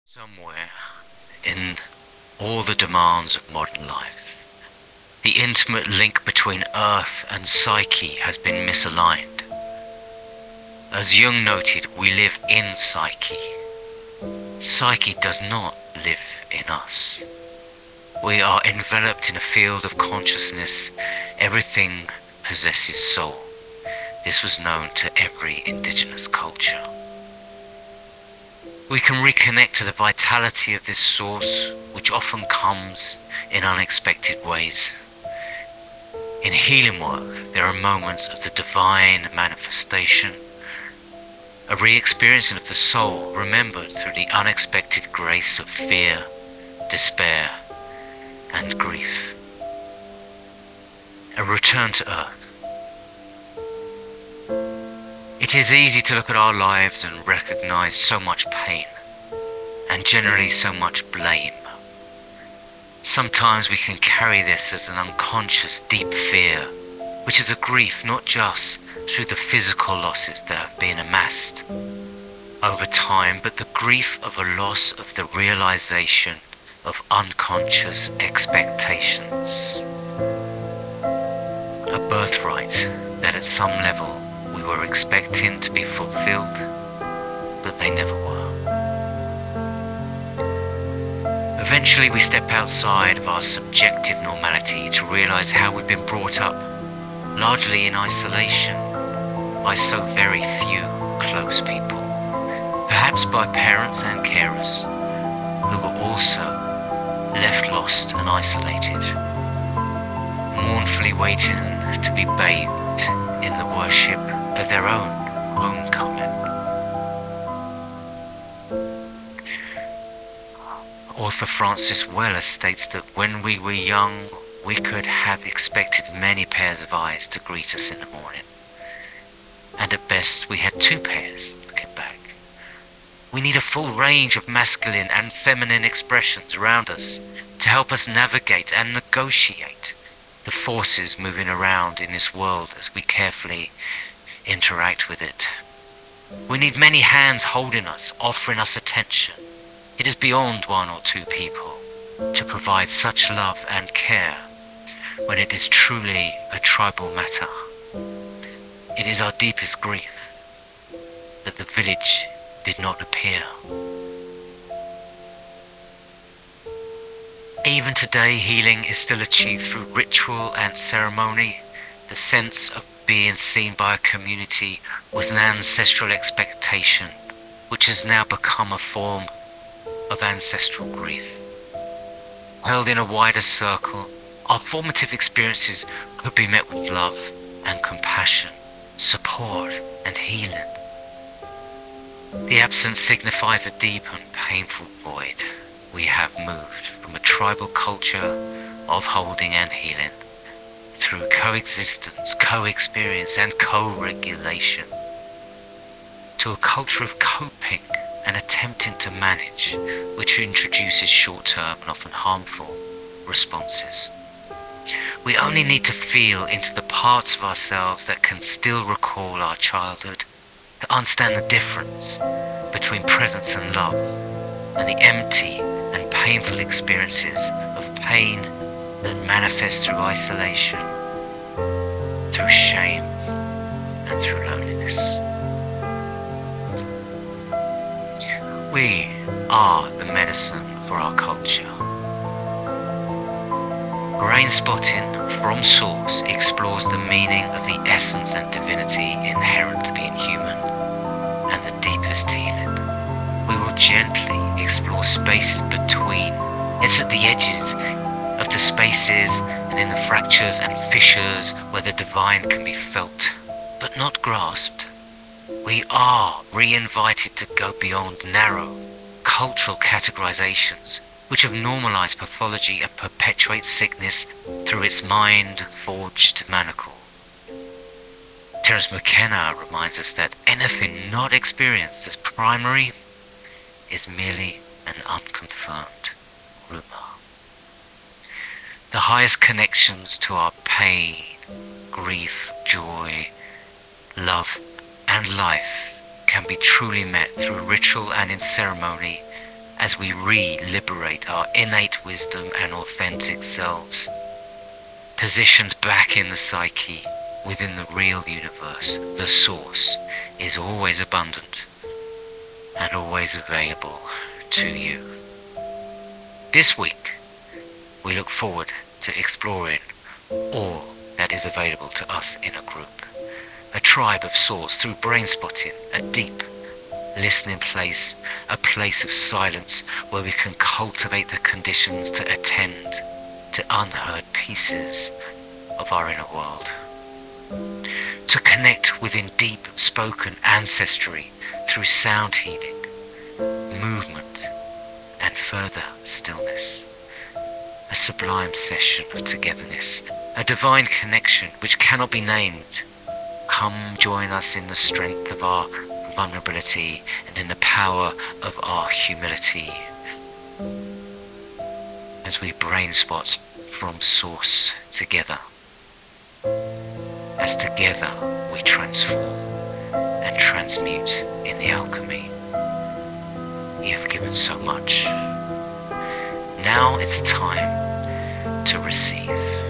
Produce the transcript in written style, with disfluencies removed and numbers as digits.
Somewhere in all the demands of modern life, the intimate link between earth and psyche has been misaligned. As Jung noted, we live in psyche. Psyche does not live in us. We are enveloped in a field of consciousness. Everything possesses soul. This was known to every indigenous culture. We can reconnect to the vitality of this source, which often comes in unexpected ways. In healing work, there are moments of the divine manifestation, a re-experiencing of the soul remembered through the unexpected grace of fear, despair, and grief. A return to earth. It is easy to look at our lives and recognize so much pain, and generally so much blame. Sometimes we can carry this as an unconscious deep fear, which is a grief not just through the physical losses that have been amassed over time, but the grief of a loss of the realization of unconscious expectations. A birthright that at some level we were expecting to be fulfilled, but they never were. Eventually we step outside of our subjective normality to realize how we've been brought up, largely in isolation, by so very few close people, perhaps by parents and carers, who were also left lost and isolated, mournfully waiting to be bathed in the worship of their own homecoming. Author Francis Weller states that when we were young, we could have expected many pairs of eyes to greet us in the morning, and at best we had 2 pairs looking back. We need a full range of masculine and feminine expressions around us to help us navigate and negotiate the forces moving around in this world as we carefully interact with it. We need many hands holding us, offering us attention. It is beyond 1 or 2 people to provide such love and care when it is truly a tribal matter. It is our deepest grief that the village did not appear. Even today, healing is still achieved through ritual and ceremony. The sense of being seen by a community was an ancestral expectation, which has now become a form of ancestral grief. Held in a wider circle, our formative experiences could be met with love and compassion, support and healing. The absence signifies a deep and painful void. We have moved from a tribal culture of holding and healing through coexistence, co-experience and co-regulation to a culture of coping and attempting to manage, which introduces short-term and often harmful responses. We only need to feel into the parts of ourselves that can still recall our childhood to understand the difference between presence and love, and the empty and painful experiences of pain that manifest through isolation, through shame, and through loneliness. We are the medicine for our culture. Brainspotting from Source explores the meaning of the essence and divinity inherent to being human and the deepest healing. We will gently explore spaces between. It's at the edges of the spaces and in the fractures and fissures where the divine can be felt, but not grasped. We are re-invited to go beyond narrow cultural categorizations which have normalized pathology and perpetuate sickness through its mind-forged manacle. Terence McKenna reminds us that anything not experienced as primary is merely an unconfirmed rumor. The highest connections to our pain, grief, joy, love, and life can be truly met through ritual and in ceremony as we re-liberate our innate wisdom and authentic selves, positioned back in the psyche, within the real universe. The source is always abundant and always available to you. This week, we look forward to exploring all that is available to us in a group, a tribe of sorts, through brainspotting, a deep listening place, a place of silence where we can cultivate the conditions to attend to unheard pieces of our inner world, to connect within deep spoken ancestry through sound healing, movement, and further stillness. A sublime session of togetherness, a divine connection which cannot be named. Come join us in the strength of our vulnerability and in the power of our humility, as we brainspot from source together, as together we transform and transmute in the alchemy. You've given so much. Now it's time to receive.